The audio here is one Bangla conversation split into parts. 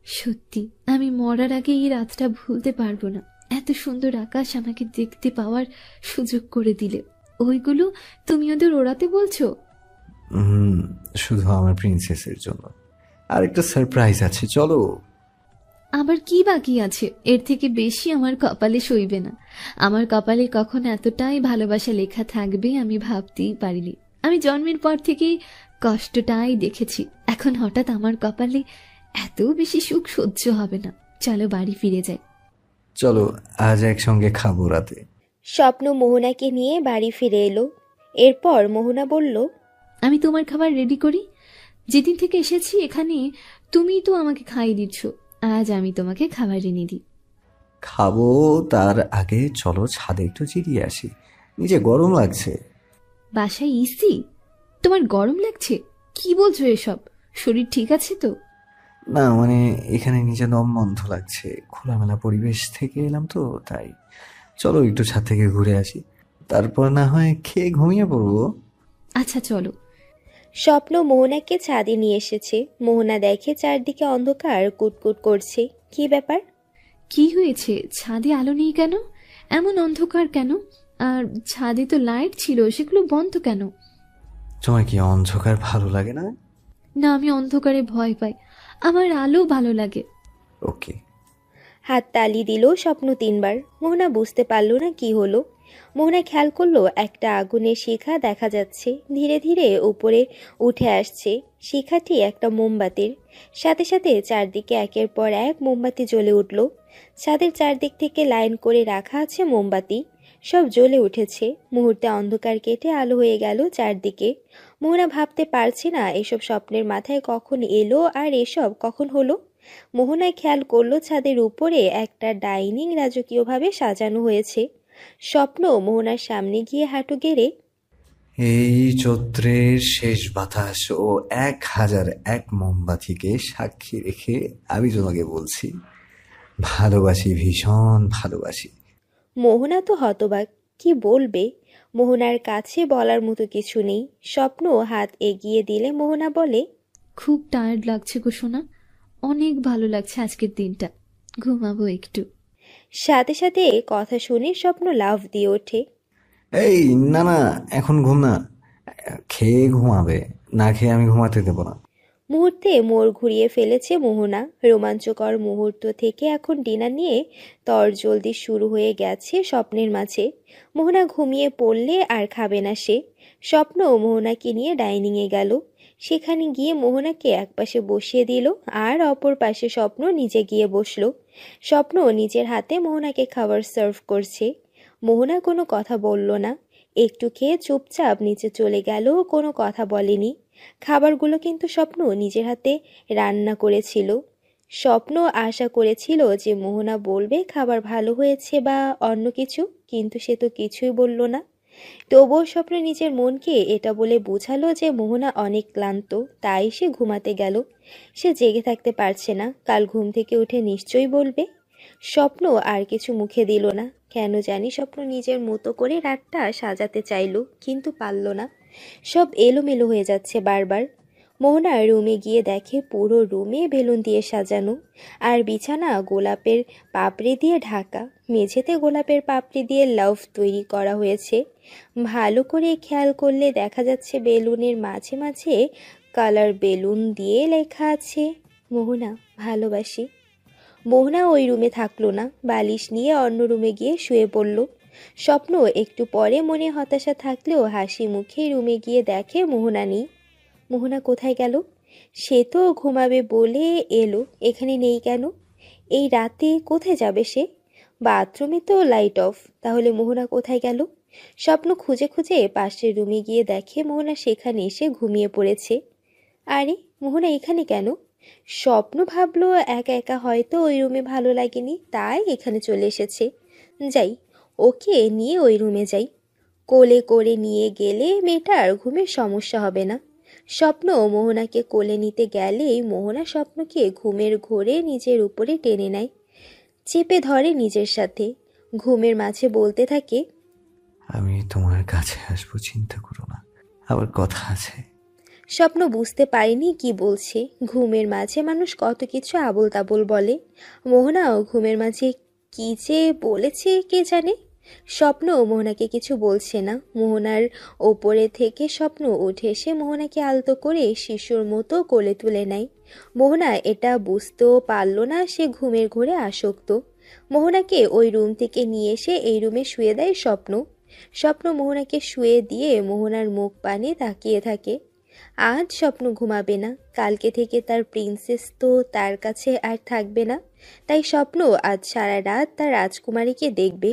সত্যি আমি মরার আগে এই রাতটা ভুলতে পারবো না। এত সুন্দর আকাশ আমাকে দেখতে পাওয়ার সুযোগ করে দিলে। ওইগুলো তুমি ওদের ওড়াতে বলছো? শুধু আমার প্রিন্সেসের জন্য। আরেকটা সারপ্রাইজ আছে, চলো। আবার কি বাকি আছে? এর থেকে বেশি আমার কপালে সইবে না। আমার কপালে কখন এতটাই ভালোবাসা লেখা থাকবে আমি ভাবতেই পারিনি। আমি জন্মের পর থেকেই কষ্টটাই দেখেছি। এখন হঠাৎ আমার কপালে এত বেশি সুখ সহ্য হবে না। চলো বাড়ি ফিরে যাই। চলো, আজ একসঙ্গে খাবো রাতে। স্বপ্ন মোহনাকে নিয়ে বাড়ি ফিরে এলো। এরপর মোহনা বলল, আমি তোমার খাবার রেডি করি। যেদিন থেকে এসেছি এখানে তুমি তো আমাকে খাইয়ে দিচ্ছ, আজ আমি তোমাকে খাবার এনে দিই। খাবো তার আগে চলো ছাদে একটু জিরিয়ে আসি, নিচে গরম লাগছে। বাসায় ইসি? তোমার গরম লাগছে? কি বলছো এসব? শরীর ঠিক আছে তো? না মানে এখানে নিচে দম বন্ধ লাগছে, খোলামেলা পরিবেশ থেকে এলাম তো তাই। চলো একটু ছাদ থেকে ঘুরে আসি, তারপর না হয় খেয়ে ঘুমিয়ে পড়বো। আচ্ছা চলো। স্বপ্ন মোহনাকে ছাদে নিয়ে এসেছে। মোহনা দেখে চারদিকে অন্ধকার কুটকুট করছে। কি ব্যাপার? কি হয়েছে? ছাদে আলো নেই কেন? এমন অন্ধকার কেন? আর ছাদে তো লাইট ছিল, সেগুলো বন্ধ কেন? তোমার কি অন্ধকার ভালো লাগে না? না, আমি অন্ধকারে ভয় পাই। আমার আলো ভালো লাগে। ওকে। হাত তালি দিল স্বপ্ন 3 বার। মোহনা বুঝতে পারল না কি হলো। মোহনা খেয়াল করলো একটা আগুনের শিখা দেখা যাচ্ছে, ধীরে ধীরে উপরে উঠে আসছে। শিখাটি একটা মোমবাতির। সাথে সাথে চারদিকে একের পর এক মোমবাতি জ্বলে উঠল। ছাদের চারদিক থেকে লাইন করে রাখা আছে মোমবাতি, সব জ্বলে উঠেছে। মুহূর্তে অন্ধকার কেটে আলো হয়ে গেল চারদিকে। মোহনা ভাবতে পারছে না এসব স্বপ্নের মাথায় কখন এলো আর এসব কখন হলো। মোহনায় খেয়াল করলো ছাদের উপরে একটা ডাইনিং রাজকীয়ভাবে সাজানো হয়েছে। স্বপ্ন মোহনার সামনে গিয়ে হাঁটু গেড়ে, এই চৈত্রের শেষ বাতাস ও 1001 মোমবাতিকে সাক্ষী রেখে আমি তোমাকে বলছি, ভালোবাসি, ভীষণ ভালোবাসি। মোহনা তো হতবাক, কি বলবে। মোহনার কাছে বলার মতো কিছু নেই। স্বপ্ন হাত এগিয়ে দিলে মোহনা বলে, খুব টায়ার্ড লাগছে গো সোনা, অনেক ভালো লাগছে আজকের দিনটা, ঘুমাবো একটু। সাথে সাথে কথা শুনে স্বপ্ন লাফ দিয়ে ওঠে। এই না না, এখন ঘুম না, খেয়ে ঘুমাবে, না খেয়ে আমি ঘুমাতে দেবো না। মুহূর্তে মোড় ঘুরিয়ে ফেলেছে মোহনা। রোমাঞ্চকর মুহূর্ত থেকে এখন ডিনার নিয়ে তরজলদি শুরু হয়ে গেছে স্বপ্নের মাঝে। মোহনা ঘুমিয়ে পড়লে আর খাবে না সে। স্বপ্ন মোহনাকে নিয়ে ডাইনিংয়ে গেল। সেখানে গিয়ে মোহনাকে একপাশে বসিয়ে দিল আর অপর পাশে স্বপ্ন নিজে গিয়ে বসলো। স্বপ্ন নিজের হাতে মোহনাকে খাবার সার্ভ করছে। মোহনা কোনো কথা বলল না, একটু খেয়ে চুপচাপ নিচে চলে গেল, কোনো কথা বলেনি। খাবারগুলো কিন্তু স্বপ্ন নিজের হাতে রান্না করেছিল। স্বপ্ন আশা করেছিল যে মোহনা বলবে খাবার ভালো হয়েছে বা অন্য কিছু, কিন্তু সে তো কিছুই বলল না। তবুও স্বপ্ন নিজের মনকে এটা বলে বোঝালো যে মোহনা অনেক ক্লান্ত, তাই সে ঘুমাতে গেল। সে জেগে থাকতে পারছে না, কাল ঘুম থেকে উঠে নিশ্চয়ই বলবে। স্বপ্ন আর কিছু মুখে দিল না। কেন জানি স্বপ্ন নিজের মতো করে রাতটা সাজাতে চাইল, কিন্তু পারল না। সব এলোমেলো হয়ে যাচ্ছে বারবার। মোহনা রুমে গিয়ে দেখে পুরো রুমে বেলুন দিয়ে সাজানো, আর বিছানা গোলাপের পাপড়ি দিয়ে ঢাকা। মেঝেতে গোলাপের পাপড়ি দিয়ে লাভ তৈরি করা হয়েছে। ভালো করে খেয়াল করলে দেখা যাচ্ছে বেলুনের মাঝে মাঝে কালার বেলুন দিয়ে লেখা আছে, মোহনা ভালোবাসি। মোহনা ওই রুমে থাকলো না, বালিশ নিয়ে অন্য রুমে গিয়ে শুয়ে পড়ল। স্বপ্ন একটু পরে মনে হতাশা থাকলেও হাসি মুখে রুমে গিয়ে দেখে মোহনা নেই। মোহনা কোথায় গেল? সে তো ঘুমাবে বলে এলো, এখানে নেই কেন? এই রাতে কোথায় যাবে সে? বাথরুমে তো লাইট অফ, তাহলে মোহনা কোথায় গেল? স্বপ্ন খুঁজে খুঁজে পাশের রুমে গিয়ে দেখে মোহনা সেখানে এসে ঘুমিয়ে পড়েছে। আরে, মোহনা এখানে কেন? স্বপ্ন ভাবলো একা একা হয়তো ওই রুমে ভালো লাগেনি, তাই এখানে চলে এসেছে। যাই, ওকে নিয়ে ওই রুমে যাই। কোলে করে নিয়ে গেলে মেয়েটার ঘুমের সমস্যা হবে না। স্বপ্ন মোহনাকে কোলে নিতে গেলেই মোহনা স্বপ্নকে ঘুমের ঘোরে নিজের উপরে টেনে নেয়, চেপে ধরে নিজের সাথে। ঘুমের মাঝে বলতে থাকে, আমি তোমার কাছে আসবো, চিন্তা করো না, আবার কথা আছে। স্বপ্ন বুঝতে পারেনি কি বলছে। ঘুমের মাঝে মানুষ কত কিছু আবোল তাবোল বলে। মোহনাও ঘুমের মাঝে কি যে বলেছে কে জানে। স্বপ্ন মোহনাকে কিছু বলছে না। মোহনার ওপরে থেকে স্বপ্ন উঠে এসে মোহনাকে আলতো করে শিশুর মতো কোলে তুলে নেয়। মোহনা এটা বুঝতেও পারল না সে ঘুমের ঘোরে আসক্ত। মোহনাকে ওই রুম থেকে নিয়ে এসে এই রুমে শুয়ে দেয় স্বপ্ন। স্বপ্ন মোহনাকে শুয়ে দিয়ে মোহনার মুখ পানে তাকিয়ে থাকে। আজ স্বপ্ন ঘুমাবে না। কালকে থেকে তার প্রিন্সেস তো তার কাছে আর থাকবে না। তাই স্বপ্ন আজ সারা রাত তার রাজকুমারীকে দেখবে।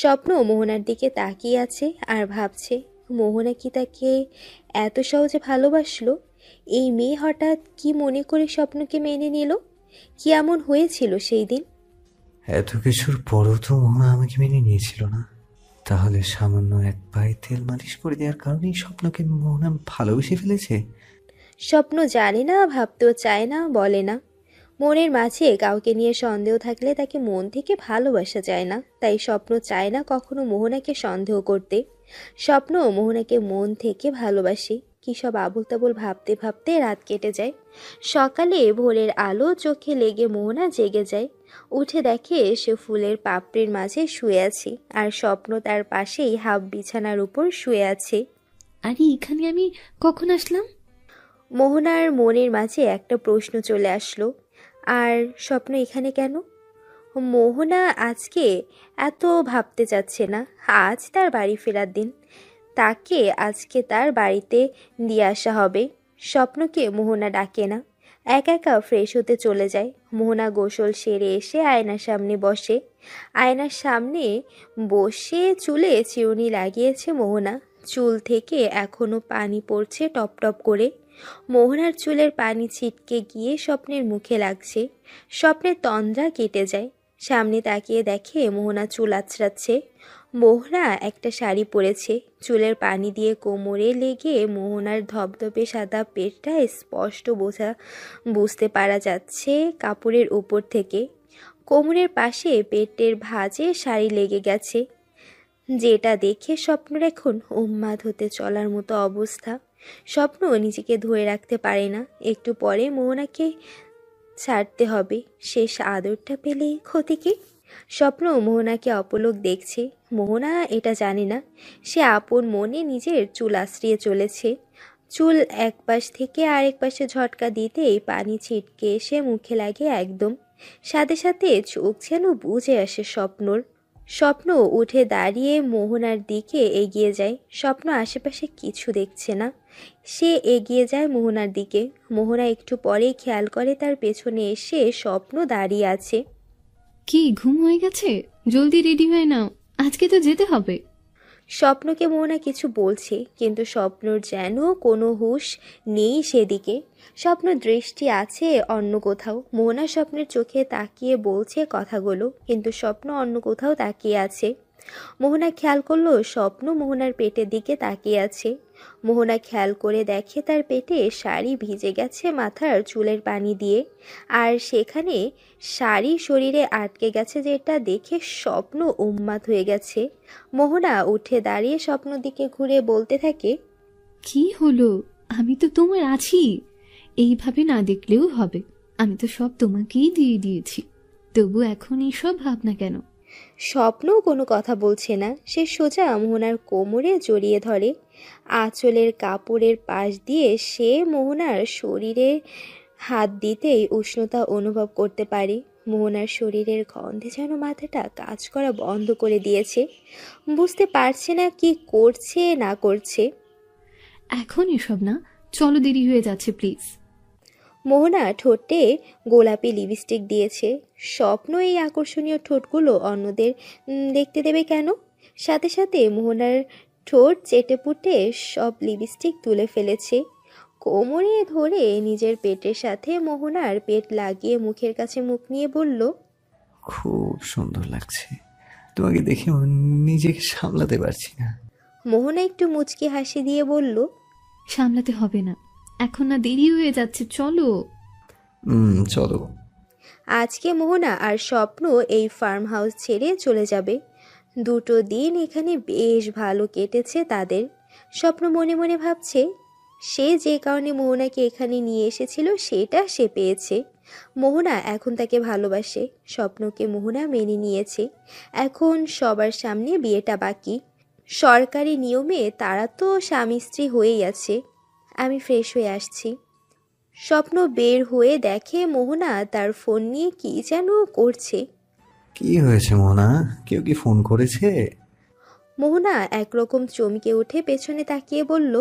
স্বপ্ন মোহনার দিকে তাকিয়ে আছে আর ভাবছে, মোহনা কি তাকে এত সহজে ভালোবাসলো? এই মেয়ে হঠাৎ কি মনে করে স্বপ্নকে মেনে নিল? কি এমন হয়েছিল সেই দিন? এত কিছুর পরও তো মোহনা আমাকে মেনে নিয়েছিল না। তাহলে সামান্য এক পায়ে তেল মালিশ করে দেওয়ার কারণেই স্বপ্নকে মোহনা ভালোবেসে ফেলেছে। স্বপ্ন জানে না, ভাবতেও চায় না, বলে না। মনের মাঝে কাউকে নিয়ে সন্দেহ থাকলে তাকে মন থেকে ভালোবাসা যায় না। তাই স্বপ্ন চায় না কখনো মোহনাকে সন্দেহ করতে। স্বপ্ন মোহনাকে মন থেকে ভালোবাসে। কী সব আবোল তাবোল ভাবতে ভাবতে রাত কেটে যায়। সকালে ভোরের আলো চোখে লেগে মোহনা জেগে যায়। উঠে দেখে সে ফুলের পাপড়ির মাঝে শুয়ে আছে, আর স্বপ্ন তার পাশেই হাফ বিছানার উপর শুয়ে আছে। আরে এখানে আমি কখন আসলাম? মোহনার মনের মাঝে একটা প্রশ্ন চলে আসলো, আর স্বপ্ন এখানে কেন? মোহনা আজকে এত ভাবতে চাচ্ছে না। আজ তার বাড়ি ফেরার দিন। তাকে আজকে তার বাড়িতে দিয়ে আসা হবে। স্বপ্নকে মোহনা ডাকে না, একা একা ফ্রেশ হতে চলে যায়। মোহনা গোসল সেরে এসে আয়নার সামনে বসে। আয়নার সামনে বসে চুলে চিরুনি লাগিয়েছে মোহনা। চুল থেকে এখনো পানি পড়ছে টপ টপ করে। মোহনার চুলের পানি ছিটকে গিয়ে স্বপ্নের মুখে লাগছে। স্বপ্নের তন্দ্রা কেটে যায়। সামনে তাকিয়ে দেখে মোহনা চুল আঁচড়াচ্ছে। মোহনা একটা শাড়ি পরেছে। চুলের পানি দিয়ে কোমরে লেগে মোহনার ধবধবে সাদা পেটটা স্পষ্ট বুঝতে পারা যাচ্ছে কাপড়ের উপর থেকে। কোমরের পাশে পেটের ভাঁজে শাড়ি লেগে গেছে, যেটা দেখে স্বপ্নের এখন উন্মাদ হতে চলার মতো অবস্থা। স্বপ্ন নিজেকে ধরে রাখতে পারে না। একটু পরে মোহনাকে ছাড়তে হবে। শেষ আদরটা পেলে ক্ষতি কি? স্বপ্ন মোহনাকে অপলক দেখছে। মোহনা এটা জানে না সে আপন মনে নিজের চুল আশ্রিয়ে চলেছে। চুল এক পাশ থেকে আরেক পাশে ঝটকা দিতেই পানি ছিটকে এসে মুখে লাগে একদম। সাথে সাথে চোখ যেন বুজে আসে স্বপ্নর। স্বপ্ন উঠে দাঁড়িয়ে মোহনার দিকে এগিয়ে যায়। স্বপ্ন আশেপাশে কিছু দেখছে না। সে এগিয়ে যায় মোহনার দিকে। মোহনা একটু পরেই খেয়াল করে তার পেছনে এসে স্বপ্ন দাঁড়িয়ে আছে। কি ঘুম হয়ে গেছে? জলদি রেডি হয়ে নাও, আজকে তো যেতে হবে। স্বপ্নকে মোহনা কিছু বলছে, কিন্তু স্বপ্নর যেন কোনো হুঁশ নেই সেদিকে। স্বপ্ন দৃষ্টি আছে অন্য কোথাও। মোহনা স্বপ্নের চোখে তাকিয়ে বলছে কথাগুলো, কিন্তু স্বপ্ন অন্য কোথাও তাকিয়ে আছে। মোহনা খেয়াল করলো স্বপ্ন মোহনার পেটের দিকে তাকিয়ে আছে। মোহনা খেয়াল করে দেখে তার পেটে শাড়ি ভিজে গেছে মাথার চুলের পানি দিয়ে, আর সেখানে শাড়ি শরীরে আটকে গেছে, যেটা দেখে স্বপ্ন উন্মাদ হয়ে গেছে। মোহনা উঠে দাঁড়িয়ে স্বপ্ন দিকে ঘুরে বলতে থাকে, কি হলো? আমি তো তোমার আছি। এইভাবে না দেখলেও হবে। আমি তো সব তোমাকেই দিয়ে দিয়েছি। তবু এখন এইসব ভাবনা কেন? স্বপ্ন কোনো কথা বলছে না। সে সোজা মোহনার কোমরে জড়িয়ে ধরে। আঁচলের কাপড়ের পাশ দিয়ে সে মোহনার শরীরে হাত দিতেই উষ্ণতা অনুভব করতে পারে। মোহনার শরীরের গন্ধে যেন মাথাটা কাজ করা বন্ধ করে দিয়েছে। বুঝতে পারছে না কি করছে না করছে। এখন এসব না, চলো, দেরি হয়ে যাচ্ছে প্লিজ। মোহনা ঠোঁটে গোলাপি লিপস্টিক দিয়েছে। স্বপ্ন এই আকর্ষণীয় ঠোঁটগুলো অন্যদের দেখতে দেবে কেন? সাথে সাথে মোহনার ঠোঁট চেটেপুটে সব লিপস্টিক তুলে ফেলেছে। কোমরে ধরে নিজের পেটের সাথে মোহনার পেট লাগিয়ে মুখের কাছে মুখ নিয়ে বলল, খুব সুন্দর লাগছে। তোমাকে দেখে নিজেকে সামলাতে পারছি না। মোহনা একটু মুচকি হাসি দিয়ে বলল, সামলাতে হবে না, এখন না দেরি হয়ে যাচ্ছে, চলো। চলো। আজকে মোহনা আর স্বপ্ন এই ফার্ম হাউস ছেড়ে চলে যাবে। দুটো দিন এখানে বেশ ভালো কেটেছে তাদের। স্বপ্ন মনে মনে ভাবছে, সে যে কারণে মোহনাকে এখানে নিয়ে এসেছিল সেটা সে পেয়েছে। মোহনা এখন তাকে ভালোবাসে। স্বপ্নকে মোহনা মেনে নিয়েছে। এখন সবার সামনে বিয়েটা বাকি। সরকারি নিয়মে তারা তো স্বামী স্ত্রী হয়েই আছে। আমি ফ্রেশ হয়ে আসছি। স্বপ্ন বের হয়ে দেখে মোহনা তার ফোন নিয়ে কি যেন করছে। কি হয়েছে মোহনা? কেউ কি ফোন করেছে? মোহনা একরকম চমকে উঠে পেছনে তাকিয়ে বলল,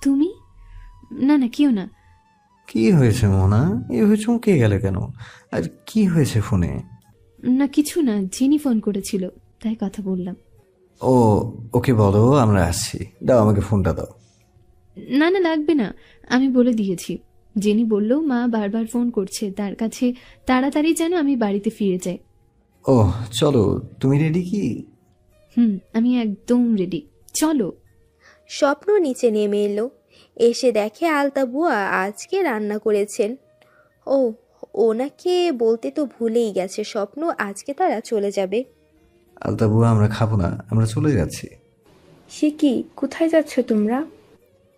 তুমি? না না, কেউ না। কি হয়েছে মোহনা? এভাবে চমকে গেলে কেন? আর কি হয়েছে ফোনে? না কিছু না, জিনি ফোন করেছিল, তাই কথা বললাম। ও, ওকে বলো আমরা আসছি। দাও আমাকে ফোনটা দাও। না না, লাগবে না, আমি বলে দিয়েছি। জেনি বলল মা বারবার ফোন করছে তার কাছে, তাড়াতাড়ি যেন আমি বাড়িতে ফিরে যাই। ও চলো, তুমি রেডি কি? আমি একদম রেডি, চলো। স্বপ্ন নিচে নেমে এলো। এসে দেখে আলতা বুয়া আজকে রান্না করেছেন। ও, ওনাকে বলতে তো ভুলেই গেছে স্বপ্ন আজকে তারা চলে যাবে। আলতা বুয়া, আমরা খাবো না, আমরা চলে যাচ্ছি। সে কি, কোথায় যাচ্ছ তোমরা?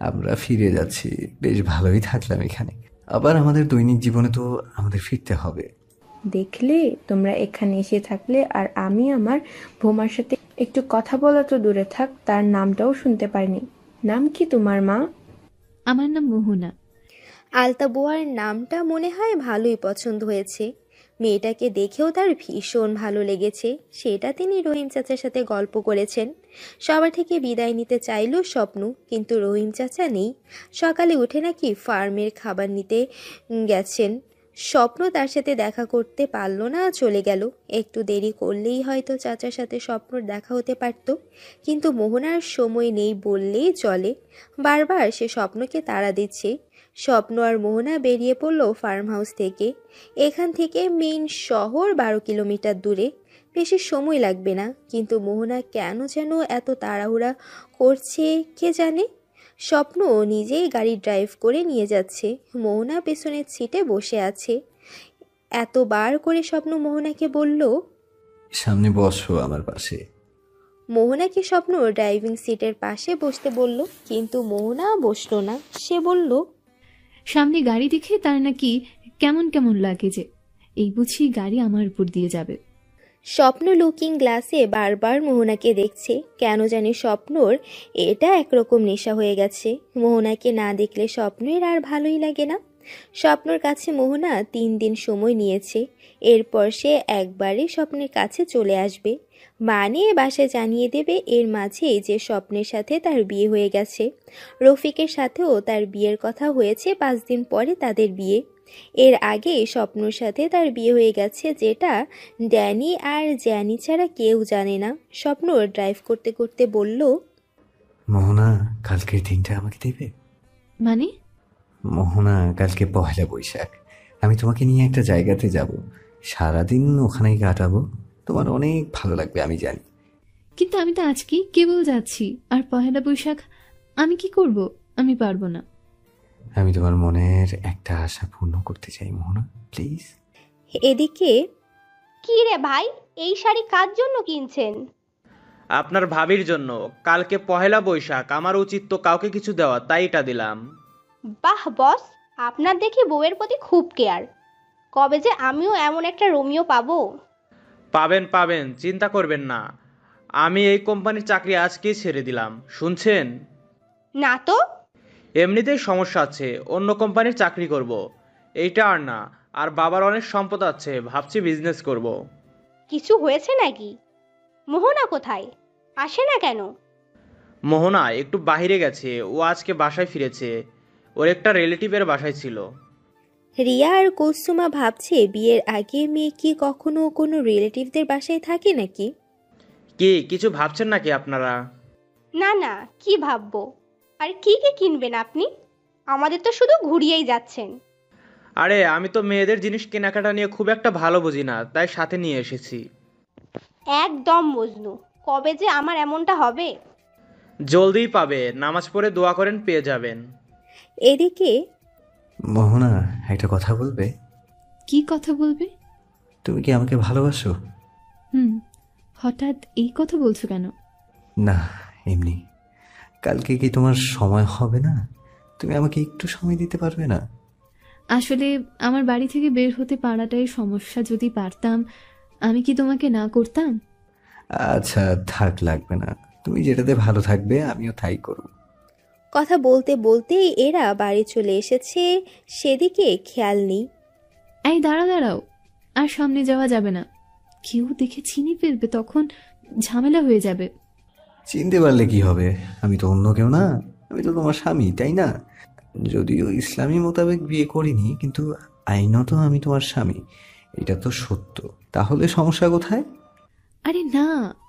আমরা ফিরে যাচ্ছি। বেশ ভালোই থাকলাম এখানে, আবার আমাদের দৈনিক জীবনে তো আমাদের ফিরতে হবে। দেখলে, তোমরা এখানে এসে থাকলে আর আমি আমার বৌমার সাথে একটু কথা বলা তো দূরে থাক, তার নামটাও শুনতে পারিনি। নাম কি তোমার মা? আমার নাম মোহনা। আলতা বুয়ার নামটা মনে হয় ভালোই পছন্দ হয়েছে। মেয়েটাকে দেখেও তার ভীষণ ভালো লেগেছে। সেটা তিনি রহিম চাচার সাথে গল্প করেছেন। সবার থেকে বিদায় নিতে চাইল স্বপ্ন, কিন্তু রহিম চাচা নেই। সকালে উঠে নাকি ফার্মের খাবার নিতে গেছেন। স্বপ্ন তার সাথে দেখা করতে পারল না, চলে গেল। একটু দেরি করলেই হয়তো চাচার সাথে স্বপ্নর দেখা হতে পারত, কিন্তু মোহনার সময় নেই বললেই চলে। বারবার সে স্বপ্নকে তাড়া দিচ্ছে। স্বপ্ন আর মোহনা বেরিয়ে পড়ল ফার্ম হাউস থেকে। এখান থেকে মেইন শহর 12 কিলোমিটার দূরে। বেশি সময় লাগবে না, কিন্তু মোহনা কেন যেন এত তাড়াহুড়া করছে কে জানে। স্বপ্ন নিজেই গাড়ি ড্রাইভ করে নিয়ে যাচ্ছে। মোহনা পেছনের সিটে বসে আছে। এতবার করে স্বপ্ন মোহনাকে বলল, সামনে বসো আমার পাশে। মোহনাকে স্বপ্ন ড্রাইভিং সিটের পাশে বসতে বলল, কিন্তু মোহনা বসলো না। সে বলল, সামনে গাড়ি দেখে তার নাকি কেমন কেমন লাগে, যে এই বুঝি গাড়ি আমার উপর দিয়ে যাবে। স্বপ্ন লুকিং গ্লাসে বারবার মোহনাকে দেখছে। কেন জানি স্বপ্নর এটা একরকম নেশা হয়ে গেছে। মোহনাকে না দেখলে স্বপ্নের আর ভালোই লাগে না। স্বপ্নর কাছে মোহনা 3 দিন সময় নিয়েছে। এরপর সে একবারে স্বপ্নের কাছে চলে আসবে, মানে বাসায় জানিয়ে দেবে এর মাঝেই যে স্বপ্নের সাথে তার বিয়ে হয়ে গেছে। রফিকের সাথেও তার বিয়ের কথা হয়েছে, 5 দিন পরে তাদের বিয়ে। এর আগে স্বপ্নর সাথে তার বিয়ে হয়ে গেছে, যেটা ড্যানি আর জ্যানি ছাড়া কেউ জানে না। স্বপ্ন ড্রাইভ করতে করতে বলল, মোহনা, কালকের দিনটা আমাকে দেবে? মানে? মোহনা, কালকে পহেলা বৈশাখ। আমি তোমাকে নিয়ে একটা জায়গাতে যাব, সারাদিন ওখানেই কাটাবো। তোমার অনেক ভালো লাগবে আমি জানি। কিন্তু আমি তো আজকেই কেবল যাচ্ছি, আর পহেলা বৈশাখ আমি কি করব? আমি পারবো না। আমি তোমার মনের একটা আশা পূর্ণ করতে চাই মোহনা, প্লিজ। এদিকে, কি রে ভাই, এই শাড়ি কার জন্য কিনছেন? আপনার ভাবির জন্য। কালকে পহেলা বৈশাখ, আমার উচিত তো কাউকে কিছু দেওয়া, তাই এটা দিলাম। বাহ বস, আপনার দেখি বউয়ের প্রতি খুব কেয়ার। কবে যে আমিও এমন একটা রোমিও পাবো। পাবেন পাবেন, চিন্তা করবেন না। আমি এই কোম্পানির চাকরি আজকেই ছেড়ে দিলাম, শুনছেন? না তো। এমনিতেই সমস্যা আছে, অন্য কোম্পানির চাকরি করব। এইটা আর না, আর বাবার অনেক সম্পদ আছে, ভাবছি বিজনেস করব। কিছু হয়েছে নাকি? মোহনা কোথায়? আসে না কেন? মোহনা একটু বাইরে গেছে, ও আজকে বাসায় ফিরেছে। ওর একটা রিলেটিভের বাসায় ছিল। রিয়া আর কৌসুমা ভাবছে বিয়ের আগে মেয়ে কি কখনো কোনো রিলেটিভদের বাসায় থাকে নাকি। কি কিছু ভাবছেন নাকি আপনারা? না না, কি ভাববো? আর কি কি কিনবেন আপনি? আমাদের তো শুধু ঘুরিয়েই যাচ্ছেন। আরে আমি তো মেয়েদের জিনিস কেনাকাটা নিয়ে খুব একটা ভালো বুঝি না, তাই সাথে নিয়ে এসেছি। একদম মজনু, কবে যে আমার এমনটা হবে। জলদিই পাবে, নামাজ পড়ে দোয়া করেন, পেয়ে যাবেন। এদিকে, মোহনা, একটা কথা বলবে? কি কথা বলবে? তুমি কি আমাকে ভালোবাসো? হঠাৎ এই কথা বলছো কেন? না, এমনি। কালকে কি তোমার সময় হবে না? তুমি আমাকে একটু সময় দিতে পারবে না? আসলে আমার বাড়ি থেকে বের হতে পারাটাই সমস্যা। যদি পারতাম আমি কি তোমাকে না করতাম? আচ্ছা থাক, লাগবে না। তুমি যেটাতে ভালো থাকবে আমিও তাই করব। কথা বলতে বলতেই এরা বাড়ি চলে এসেছে, সেদিকে খেয়াল নেই। এই দাঁড়াও, আর সামনে যাওয়া যাবে না। কেউ দেখে চিনি ফেলবে, তখন ঝামেলা হয়ে যাবে। চিনতে পারলে কি হবে? আমি তো অন্য কেউ না, আমি তো তোমার স্বামী, তাই না? যদিও ইসলামী মোতাবেক বিয়ে করিনি, কিন্তু আইনত আমি তোমার স্বামী, এটা তো সত্য। তাহলে সমস্যা কোথায়? আরে না,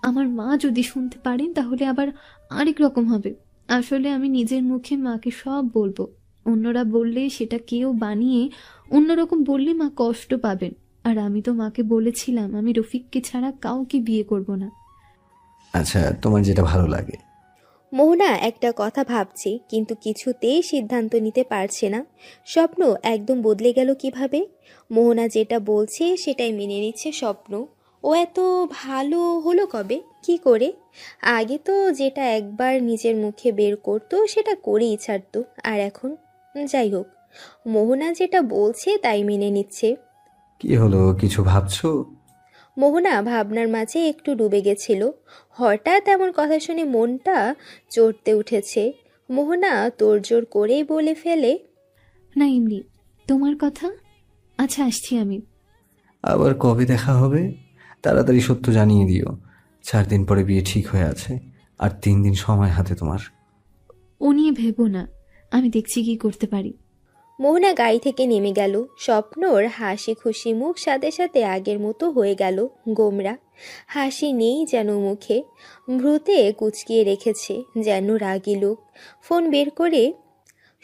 আমার মা যদি শুনতে পারেন তাহলে আবার আরেক রকম হবে। আসলে আমি নিজের মুখে মাকে সব বলবো। অন্যরা বললে সেটা কেউ বানিয়ে অন্যরকম বললে মা কষ্ট পাবেন। আর আমি তো মাকে বলেছিলাম আমি রফিককে ছাড়া কাউকে বিয়ে করব না। আচ্ছা, তোমার যেটা ভালো লাগে। মোহনা একটা কথা ভাবছে, কিন্তু কিছুতেই সিদ্ধান্ত নিতে পারছে না। স্বপ্ন একদম বদলে গেল কিভাবে? মোহনা যেটা বলছে সেটাই মেনে নিচ্ছে স্বপ্ন। ও এত ভালো হলো কবে, কি করে? আগে তো যেটা একবার নিজের মুখে বের করতো সেটা করেই ছাড়তো, আর এখন? যাই হোক, মোহনা যেটা বলছে তাই মেনে নিচ্ছে। কি হলো, কিছু ভাবছো? মোহনা ভাবনার মাঝে একটু ডুবে গেছিল। হঠাৎ এমন কথা শুনে মনটা চড়তে উঠেছে। মোহনা তোড়জোড় করেই বলে ফেলে, না ইমলি, তোমার কথা। আচ্ছা আসছি আমি। আবার কবে দেখা হবে? তাড়াতাড়ি সত্য জানিয়ে দিও। 4 দিন পরে বিয়ে ঠিক হয়ে আছে, আর 3 দিন সময় হাতে তোমার। ও নিয়ে ভেবো না, আমি দেখছি কি করতে পারি। মোহনা গাড়ি থেকে নেমে গেল। স্বপ্নর হাসি খুশি মুখ সাথে সাথে আগের মতো হয়ে গেল গোমরা। হাসি নেই যেন মুখে, ভ্রুতে কুঁচকিয়ে রেখেছে যেন রাগী লোক। ফোন বের করে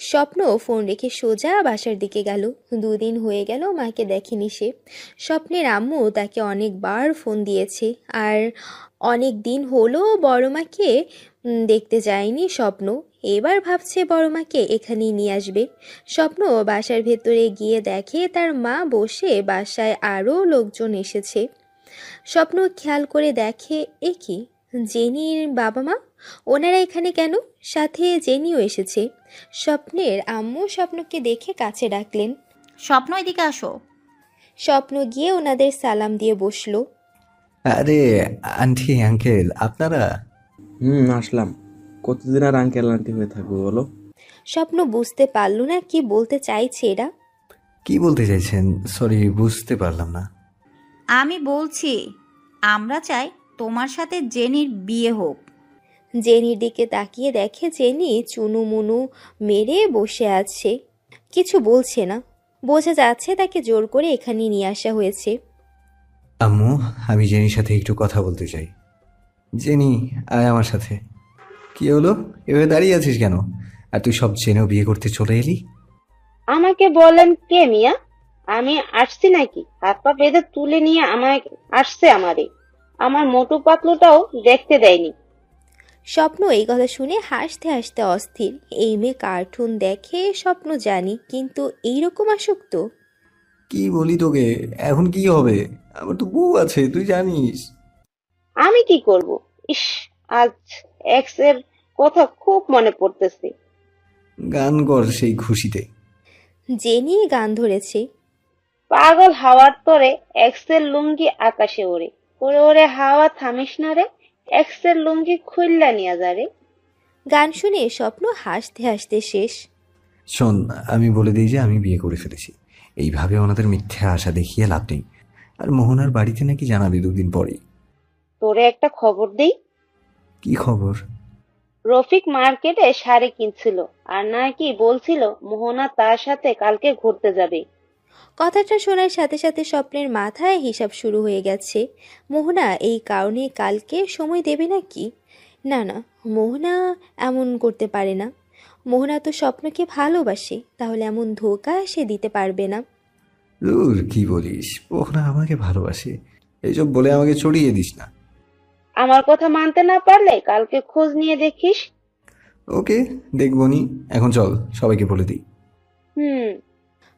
স্বপ্ন ফোন রেখে সোজা বাসার দিকে গেল। 2 দিন হয়ে গেল মাকে দেখেনি সে। স্বপ্নের আম্মু তাকে অনেকবার ফোন দিয়েছে, আর অনেক দিন হলো বড় মাকে দেখতে যায়নি স্বপ্ন। এবার ভাবছে বড় মাকে এখানেই নিয়ে আসবে। স্বপ্ন বাসার ভেতরে গিয়ে দেখে তার মা বসে, বাসায় আরও লোকজন এসেছে। স্বপ্ন খেয়াল করে দেখে, এ কি, জেনির বাবা মা, ওনারা এখানে কেন? সাথে জেনিও এসেছে। স্বপ্নের আম্মু স্বপ্নকে দেখে কাছে ডাকলেন। স্বপ্ন, এদিকে আসো। স্বপ্ন গিয়ে ওনাদের সালাম দিয়ে বসলো। আরে আন্টি আঙ্কেল, আপনারা? আসলাম। কতদিন আর আঙ্কেল আন্টি হয়ে থাকবো বলো? স্বপ্ন বুঝতে পারল না কি বলতে চাইছে এরা। কি বলতে চাইছেন? সরি, বুঝতে পারলাম না। আমি বলছি আমরা চাই তোমার সাথে জেনির বিয়ে হোক। জেনির দিকে তাকিয়ে দেখে জেনি চুনুমুনু মেরে বসে আছে, কিছু বলছে না। বোঝা যাচ্ছে তাকে জোর করে এখানে নিয়ে আসা হয়েছে। আম্মু, আমি জেনির সাথে একটু কথা বলতে চাই। জেনি, আয় আমার সাথে। কি হলো, এভাবে দাঁড়িয়ে আছিস কেন? আর তুই সব জেনেও বিয়ে করতে চলে এলি? আমাকে বলেন কে মিয়া? আমি আসছি নাকি? হাত পা বেঁধে তুলে নিয়ে আমায় আসছে আমারে। আমার মোটু পাতলুটাও দেখতে দেয়নি। স্বপ্ন এই কথা শুনে হাসতে হাসতে অস্থির। এই মেয়ে কার্টুন দেখে স্বপ্ন জানি, কিন্তু এইরকম আসক্ত? কি বলি তোকে, এখন কি হবে? আমার তো বউ আছে, তুই জানিস। আমি কি করব? ইস, আজ এক্স এর কথা খুব মনে পড়তেছে। গান কর সেই খুশিতে। জেনি গান ধরেছে। পাগল হাওয়ার তরে এক্স এর লুঙ্গি আকাশে ওড়ে, ওরে ওরে হাওয়া থামিস না রে, এক্স এর লুঙ্গি খুললা নিয়ে যা রে। গান শুনে স্বপ্ন হাসতে হাসতে শেষ। শোন, আমি বলে দিই যে আমি বিয়ে করে ফেলেছি। এইভাবে ওনাদের মিথ্যা আশা দেখিয়ে লাভ নেই। আর মোহনার বাড়িতে নাকি জানাবি 2 দিন পরেই। তোরে একটা খবর দেই। কি খবর? রফিক মার্কেটে শাড়ি কিনছিল, আর নাকি বলছিল মোহনা তার সাথে কালকে ঘুরতে যাবে। কথাটা শোনার সাথে সাথে স্বপ্নের মাথায় হিসাব শুরু হয়ে গেছে। মোহনা এই কারণে কালকে সময় দেবে নাকি? না না, মোহনা এমন করতে পারে না। মোহনা তো স্বপ্নকে ভালোবাসে, তাহলে এমন ধোঁকা সে দিতে পারবে না। দূর, কি বলিস, মোহনা আমাকে ভালোবাসে, এইসব বলে আমাকে চড়িয়ে দিস না। আমার কথা মানতে না পারলে কালকে খোঁজ নিয়ে দেখিস। ওকে, দেখবনি। এখন চল, সবাইকে বলে দিই। হুম।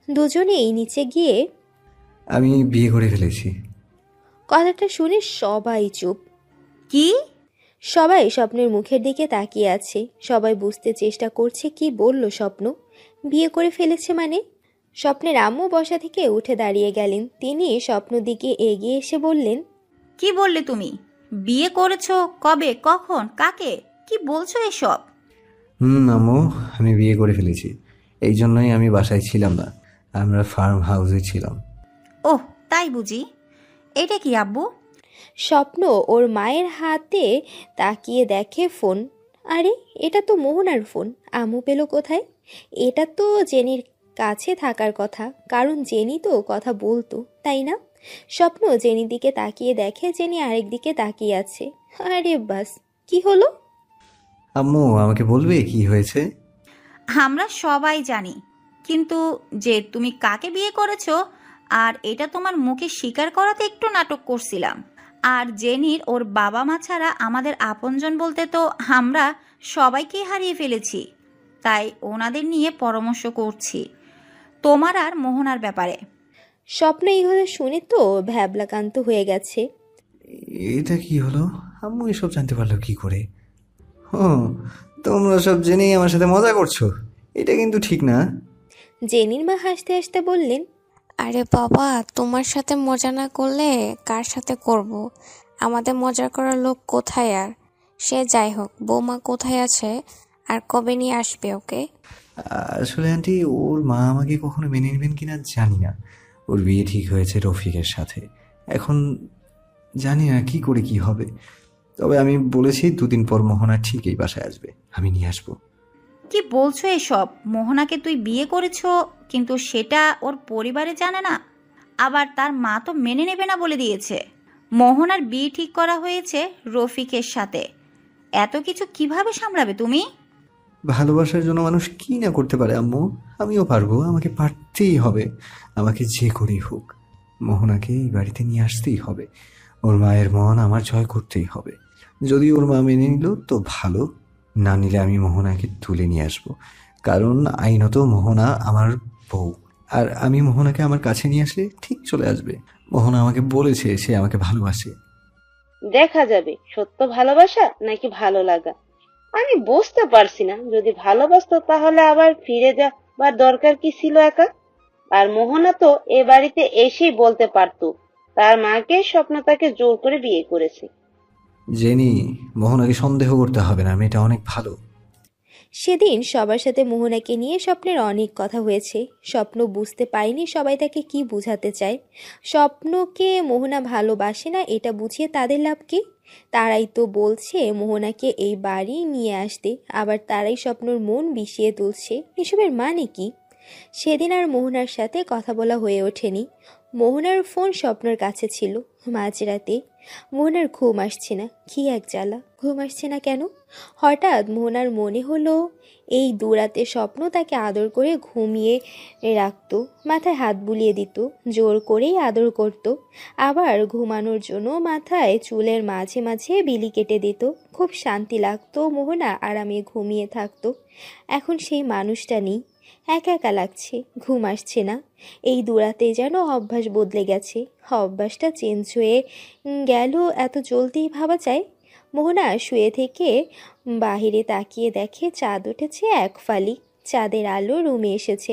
দুজনেই নিচে গিয়ে আমি বিয়ে করে ফেলেছি। কথাটা শুনে সবাই চুপ। কি? সবাই স্বপ্নের মুখের দিকে তাকিয়ে আছে। সবাই বুঝতে চেষ্টা করছে কি বলল স্বপ্ন। বিয়ে করে ফেলেছে মানে? স্বপ্নের আম্মু বসা থেকে উঠে দাঁড়িয়ে গেলেন। তিনি স্বপ্ন দিকে এগিয়ে এসে বললেন, কি বললে তুমি? বিয়ে করেছো? কবে, কখন, কাকে? কি বলছো এসব? আম্মু, আমি বিয়ে করে ফেলেছি। এই জন্যই আমি বাসায় ছিলাম না, আমরা ফার্ম হাউসে ছিলাম। ওহ, তাই বুঝি। এটা কি আব্বু? স্বপ্ন ওর মায়ের হাতে তাকিয়ে দেখে ফোন। আরে, এটা তো মোহনার ফোন। আম্মু পেল কোথায়? এটা তো জেনির কাছে থাকার কথা, কারণ জেনি তো কথা বলতো, তাই না? স্বপ্ন জেনির দিকে তাকিয়ে দেখে জেনি আরেক দিকে তাকিয়ে আছে। আরে বাস, কি হলো? আম্মু, আমাকে বলবে কি হয়েছে? আমরা সবাই জানি, কিন্তু যে তুমি কাকে বিয়ে করেছো আর এটা তোমার মুখে স্বীকার করাতে একটু নাটক করছিলাম। আর জেনির ওর বাবা মা ছাড়া আমাদের আপনজন বলতে তো আমরা সবাইকেই হারিয়ে ফেলেছি। তাই ওনাদের নিয়ে পরামর্শ করছি তোমার আর মোহনার ব্যাপারে। স্বপ্ন এই কথা শুনে তো ভ্যাবলাকান্ত হয়ে গেছে। এটা কি হলো? আম্মু এসব জানতে পারলো কি করে? ও, তোমরা সব জেনেই আমার সাথে মজা করছো। এটা কিন্তু ঠিক না। জেনির মা হাসতে হাসতে বললেন, আরে বাবা, তোমার সাথে মজা না করলে কার সাথে করব? আমাদের মজা করার লোক কোথায়? আর সে যাই হোক, বৌমা কোথায় আছে আর কবে নিয়ে আসবে ওকে? আসলে আন্টি, ওর মা আমাকে কখনো মেনে নেবেন কিনা জানি না। ওর বিয়ে ঠিক হয়েছে রফিকের সাথে। এখন জানি না কি করে কি হবে। তবে আমি বলেছি 2 দিন পর মোহনা ঠিকই বাসায় আসবে, আমি নিয়ে আসবো। কি বলছো এসব? মোহনাকে তুই বিয়ে করেছো, কিন্তু সেটা ওর পরিবারে জানে না। আবার তার মা তো মেনে নেবে না বলে দিয়েছে। মোহনার বিয়ে ঠিক করা হয়েছে রফিকের সাথে। এত কিছু কিভাবে সামলাবে তুমি? ভালোবাসার জন্য মানুষ কি না করতে পারে আম্মু। আমিও পারবো, আমাকে পারতেই হবে। আমাকে যে করেই হোক মোহনাকে এই বাড়িতে নিয়ে আসতেই হবে। ওর মায়ের মন আমার জয় করতেই হবে। যদি ওর মা মেনে নিল তো ভালো, না নিলে আমি মোহনাকে তুলে নিয়ে আসবো। কারণ আইনত মোহনা আমার বউ, আর আমি মোহনাকে আমার কাছে নিয়ে আসলে ঠিক চলে আসবে। মোহনা আমাকে বলেছে সে আমাকে ভালোবাসে। দেখা যাবে সত্য ভালোবাসা নাকি ভালো লাগা। আমি বুঝতে পারছি না, যদি ভালোবাসতো তাহলে আবার ফিরে যাবার দরকার কি ছিল একা? আর মোহনা তো এ বাড়িতে এসেই বলতে পারতো তার মাকে স্বপ্ন তাকে জোর করে বিয়ে করেছে। জেনি, মোহনাকে সন্দেহ করতে হবে না, মেয়েটা অনেক ভালো। সেদিন সবার সাথে মোহনাকে নিয়ে স্বপ্নের অনেক কথা হয়েছে। স্বপ্ন বুঝতে পারেনি সবাই তাকে কি বোঝাতে চায়। স্বপ্নকে মোহনা ভালোবাসে না এটা বুঝিয়ে তাদের লাভ কি? তারাই তো বলছে মোহনাকে এই বাড়ি নিয়ে আসতে, আবার তারাই স্বপ্নর মন বিষিয়ে তুলছে। এসবের মানে কি? সেদিন আর মোহনার সাথে কথা বলা হয়ে ওঠেনি। মোহনার ফোন স্বপ্নের কাছে ছিল। মাঝরাতে মোহনার ঘুম আসছে না। কি এক জ্বালা, ঘুম আসছে না কেন? হঠাৎ মোহনার মনে হলো এই দুরাতে স্বপ্ন তাকে আদর করে ঘুমিয়ে রাখতো, মাথায় হাত বুলিয়ে দিত, জোর করেই আদর করত। আবার ঘুমানোর জন্য মাথায় চুলের মাঝে মাঝে বিলি কেটে দিত। খুব শান্তি লাগতো, মোহনা আরামে ঘুমিয়ে থাকতো। এখন সেই মানুষটা নেই, একা একা লাগছে, ঘুম আসছে না। এই দুরাতে যেন অভ্যাস বদলে গেছে। অভ্যাসটা চেঞ্জ হয়ে গেল এত জলদি ভাবা যায়? মোহনা শুয়ে থেকে বাহিরে তাকিয়ে দেখে চাঁদ উঠেছে এক ফালি। চাঁদের আলো রুমে এসেছে।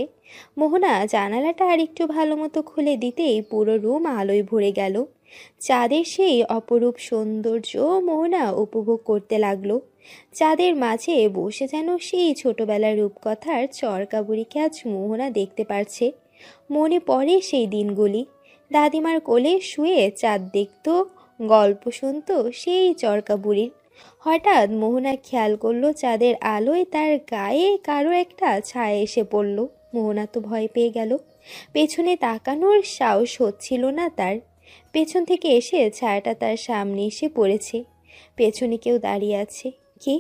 মোহনা জানালাটা আর একটু ভালো মতো খুলে দিতেই পুরো রুম আলোয় ভরে গেল। চাঁদের সেই অপরূপ সৌন্দর্য মোহনা উপভোগ করতে লাগলো। চাঁদের মাঝে বসে যেন সেই ছোটবেলার রূপকথার চরকা বুড়িকে আজ মোহনা দেখতে পারছে। মনে পড়ে সেই দিনগুলি। দাদিমার কোলে শুয়ে চাঁদ দেখত, গল্প শুনত সেই চরকা বুড়ির। হঠাৎ মোহনা খেয়াল করলো চাঁদের আলোয় তার গায়ে কারো একটা ছায়া এসে পড়ল। মোহনা তো ভয় পেয়ে গেল। পেছনে তাকানোর সাহস হচ্ছিল না তার। পেছন থেকে এসে ছায়াটা তার সামনে এসে পড়েছে। পেছনে কেউ দাঁড়িয়ে আছে। কে?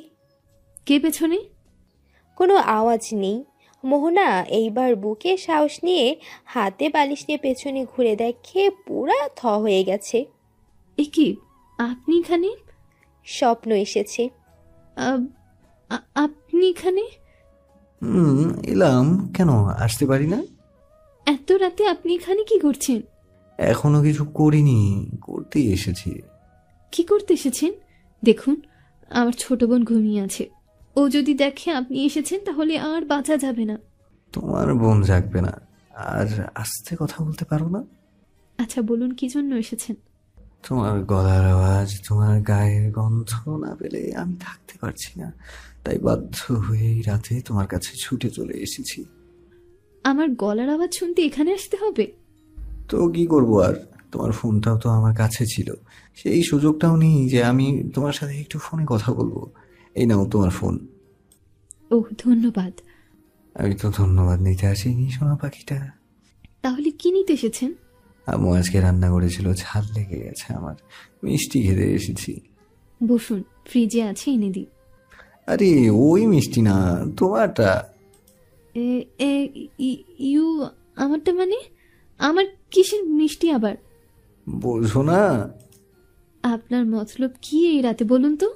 কে পেছনে? কোনো আওয়াজ নেই। মোহনা এইবার বুকে সাহস নিয়ে হাতে বালিশ নিয়ে পেছনে ঘুরে দেখে পুরা থ হয়ে গেছে। এ কি, আপনি এখানে? স্বপ্ন এসেছে। আপনি এখানে? এলাম। কেন আসতে পারি না? এত রাতে আপনি এখানে কি করছেন? এখনো কিছু করিনি, করতেই এসেছি। কি করতে এসেছেন? দেখুন, আমার ছোট বোন ঘুমিয়ে আছে। ও যদি দেখে আপনি এসেছেন তাহলে আর বাঁচা যাবে না। তোমার বোন জাগবে না। আর আস্তে কথা বলতে পারো না? আচ্ছা বলুন কি জন্য এসেছেন? তোমার গলার আওয়াজ, তোমার গায়ের গন্ধ না পেলে আমি থাকতে পারছি না। তাই বাধ্য হয়ে এই রাতে তোমার কাছে ছুটে চলে এসেছি। আমার গলার আওয়াজ শুনতে এখানে আসতে হবে? তো কি করবো আর, তোমার ফোনটাও তো আমার কাছে ছিল, সেই সুযোগটাও নেই যে আমি তোমার সাথে একটু ফোনে কথা বলবো। এই নাও তোমার ফোন। ওহ ধন্যবাদ। আমি তো ধন্যবাদ নিতে আসিনি সোনা পাখিটা। তাহলে কি নিতে এসেছেন? আম্মু আজকে রান্না করেছিল, ঝাল লেগে গেছে আমার, মিষ্টি খেতে এসেছি। বসুন, ফ্রিজে আছে এনে দিই। আরে ওই মিষ্টি না, তোমারটা। এ এ ইউ আমারটা মানে? আমার কিসের মিষ্টি আবার? বোঝো না? আপনার মতলব কি এই রাতে বলুন তো?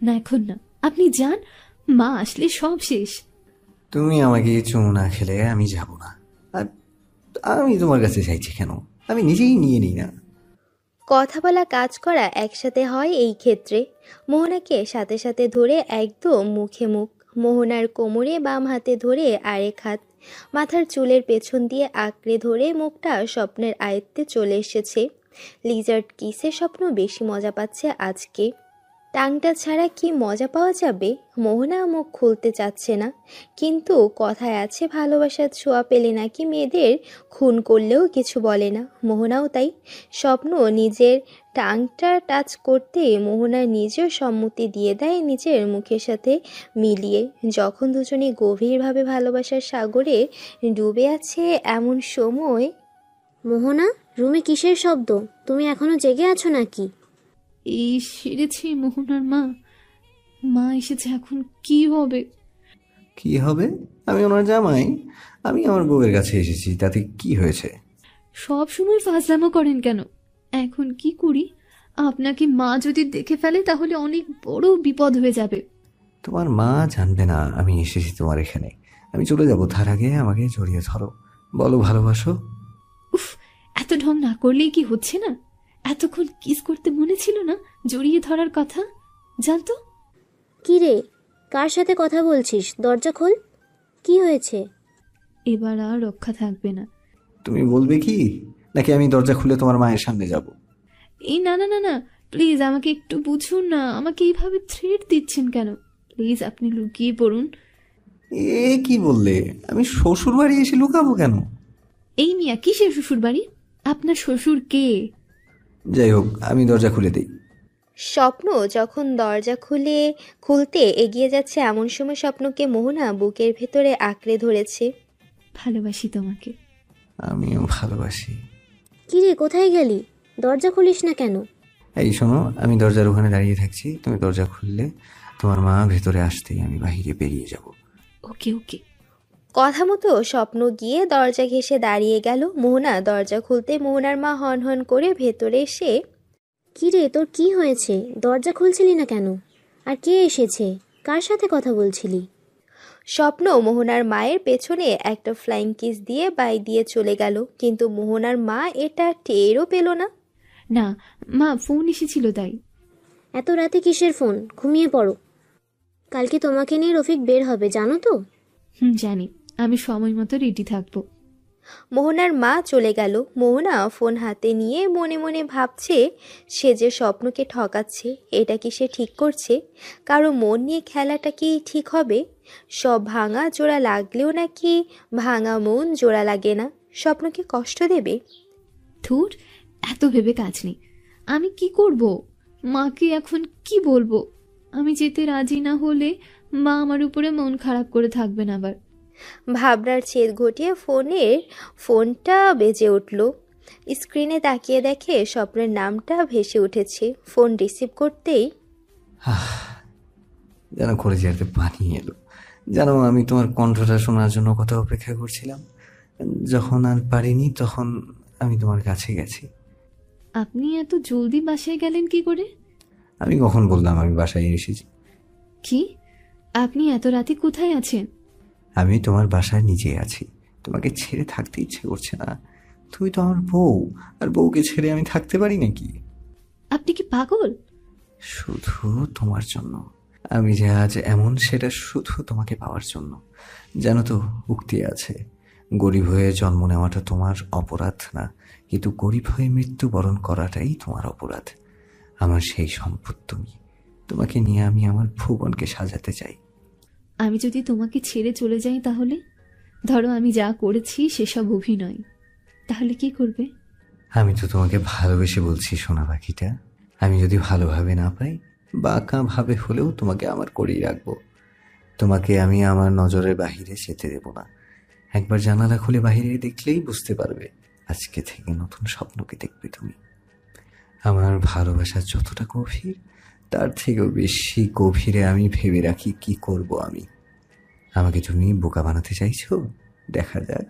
না এখন না, আপনি যান, মা আসলে সব শেষ। তুমি আমাকে চুমু না খেলে আমি যাব না। আর আমি তোমার কাছে চাইছি কেন? আমি নিজেই নিয়ে নিই না। কথা বলা কাজ করা একসাথে হয় এই ক্ষেত্রে। মোহনাকে সাথে সাথে ধরে একদম মুখে মুখ, মোহনার কোমরে বাম হাতে ধরে আরেক হাত, মাথার চুলের পেছন দিয়ে আঁকড়ে ধরে মুখটা স্বপ্নের আয়ত্তে চলে এসেছে। লিজার্ড কিসে স্বপ্ন বেশি মজা পাচ্ছে আজকে। টাংটা ছাড়া কি মজা পাওয়া যাবে? মোহনা মুখ খুলতে চাচ্ছে না, কিন্তু কথায় আছে ভালোবাসার ছোঁয়া পেলে নাকি মেয়েদের খুন করলেও কিছু বলে না। মোহনাও তাই। স্বপ্ন নিজের টাংটা টাচ করতে মোহনা নিজেও সম্মতি দিয়ে দেয় নিজের মুখের সাথে মিলিয়ে। যখন দুজনে গভীরভাবে ভালোবাসার সাগরে ডুবে আছে এমন সময়, মোহনা, রুমে কিসের শব্দ? তুমি এখনো জেগে আছো নাকি? এই সেরেছে মোহনার মা। মা এসেছে, এখন কি হবে? কি হবে? আমি ওনার জামাই, আমি আমার বউয়ের কাছে এসেছি, তাতে কি হয়েছে? সব সময় ফাজলামো করেন কেন? এখন কি করি? আপনাকে মা যদি দেখে ফেলে তাহলে অনেক বড় বিপদ হয়ে যাবে। তোমার মা জানবে না আমি এসেছি তোমার এখানে। আমি চলে যাবো, তার আগে আমাকে জড়িয়ে ধরো, বলো ভালোবাসো। উফ, এত ঢং না করলেই কি হচ্ছে না? এতক্ষণ কিস করতে মনে ছিল না, জড়িয়ে ধরার কথা? জানতো? কি রে, কার সাথে কথা বলছিস? দরজা খোল। কি হয়েছে? এবার আর রক্ষা থাকবে না। তুমি বলবে কি, নাকি আমি দরজা খুলে তোমার মায়ের সামনে যাব? এই না না না না, প্লিজ আমাকে একটু বুঝুন না। আমাকে এইভাবে থ্রেট দিচ্ছেন কেন? প্লিজ আপনি লুকিয়ে পড়ুন। এ কি বললে? আমি শ্বশুর বাড়ি এসে লুকাবো কেন? এই মিয়া, কিসের শ্বশুর বাড়ি? আপনার শ্বশুর কে? যাই হোক, আমি দরজা খুলে দিই। স্বপ্ন যখন দরজা খুলতে এগিয়ে যাচ্ছে এমন সময় স্বপ্নকে মোহনা বুকের ভেতরে আঁকড়ে ধরেছে। ভালোবাসি তোমাকে। আমিও ভালোবাসি। কি রে, কোথায় গেলি? দরজা খুলিস না কেন? এই শোনো, আমি দরজার ওখানে দাঁড়িয়ে থাকছি, তুমি দরজা খুললে তোমার মা ভেতরে আসতেই আমি বাইরে বেরিয়ে যাব। ওকে ওকে। কথা মতো স্বপ্ন গিয়ে দরজা ঘেঁষে দাঁড়িয়ে গেল। মোহনা দরজা খুলতে মোহনার মা হন হন করে ভেতরে এসে, কি রে, তোর কি হয়েছে? দরজা খুলছিলি না কেন? আর কে এসেছে? কার সাথে কথা বলছিলি? স্বপ্ন মোহনার মায়ের পেছনে একটা ফ্লাইং কিস দিয়ে বাই দিয়ে চলে গেল, কিন্তু মোহনার মা এটা টেরও পেল না। না মা, ফোন এসেছিল তাই। এত রাতে কিসের ফোন? ঘুমিয়ে পড়ো। কালকে তোমাকে নিয়ে রফিক বের হবে, জানো তো? জানি, আমি সময় মতো রেডি থাকবো। মোহনার মা চলে গেল। মোহনা ফোন হাতে নিয়ে মনে মনে ভাবছে, সে যে স্বপ্নকে ঠকাচ্ছে, এটা কি সে ঠিক করছে? কারো মন নিয়ে খেলাটা কি ঠিক হবে? সব ভাঙা জোড়া লাগলেও নাকি ভাঙা মন জোড়া লাগে না। স্বপ্নকে কষ্ট দেবে? ধুর, এত ভেবে কাজ নেই। আমি কি করব? মাকে এখন কি বলবো? আমি যেতে রাজি না হলে মা আমার উপরে মন খারাপ করে থাকবেন আবার। ভাবনার ছেদ ঘটিয়ে ফোনটা বেজে উঠল। স্ক্রিনে তাকিয়ে দেখে স্বপ্নের নামটা ভেসে উঠেছে। ফোন রিসিভ করতেই যেন করে যেতে পানি এলো। জানো, আমি তোমার কণ্ঠটা শোনার জন্য কত অপেক্ষা করছিলাম। যখন আর পারিনি তখন আমি তোমার কাছে গেছি। আপনি এত জলদি বাসায় গেলেন কি করে? আমি কখন বললাম আমি বাসায় এসেছি? কি? আপনি এত রাতে কোথায় আছেন? আমি তোমার বাসায় নিজেই আছি। তোমাকে ছেড়ে থাকতে ইচ্ছে করছে না। তুমি তো আমার বউ, আর বউকে ছেড়ে আমি থাকতে পারি নাকি? আপনি কি পাগল? শুধু তোমার জন্য। আমি যে আজ এমন সেটা শুধু তোমাকে পাওয়ার জন্য। জানো তো, উক্তি আছে, গরিব হয়ে জন্ম নেওয়াটা তোমার অপরাধ না, কিন্তু গরিব হয়ে মৃত্যুবরণ করাটাই তোমার অপরাধ। আমার সেই সম্পদ তুমি। তোমাকে নিয়ে আমি আমার ভুবনকে সাজাতে চাই। আমি যদি তোমাকে ছেড়ে চলে যাই তাহলে? ধরো আমি যা করেছি সেসব অভিনয়, তাহলে কি করবে? আমি তো তোমাকে ভালোবেসে বলছি সোনা পাখিটা। আমি যদি ভালোভাবে না পাই, বাঁকা ভাবে হলেও তোমাকে আমার করেই রাখবো। তোমাকে আমি আমার নজরের বাহিরে যেতে দেব না। একবার জানালা খুলে বাহিরে দেখলেই বুঝতে পারবে, আজকে থেকে নতুন স্বপ্নকে দেখবে তুমি। আমার ভালোবাসা যতটা গভীর, তার থেকেও বেশি গভীরে আমি ভেবে রাখি কি করব আমি। আমাকে তুমি বোকা বানাতে চাইছো? দেখা যাক।